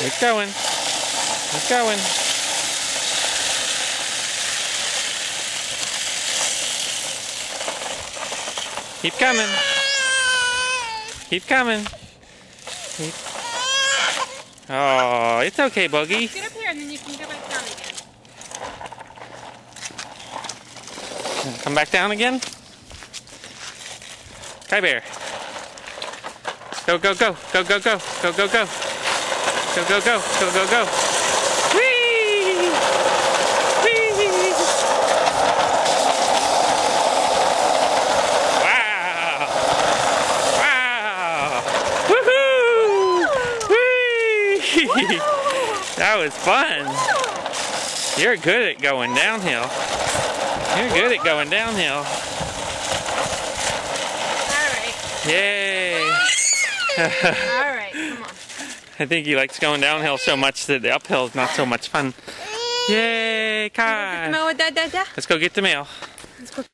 He's going. He's going. Keep coming. Keep coming. Oh, it's okay, Boogie. Get up here and then you can go back down again. Come back down again. Kai Bear. Go, go, go. Go, go, go. Go, go, go. Go, go, go. Go, go, go. Whee! Whee! Wow! Wow! Woohoo! Whee! That was fun. You're good at going downhill. You're good at going downhill. Yay! Alright, come on. I think he likes going downhill so much that the uphill is not so much fun. Yay, Kai! Let's go get the mail. Let's go get the mail. Let's go.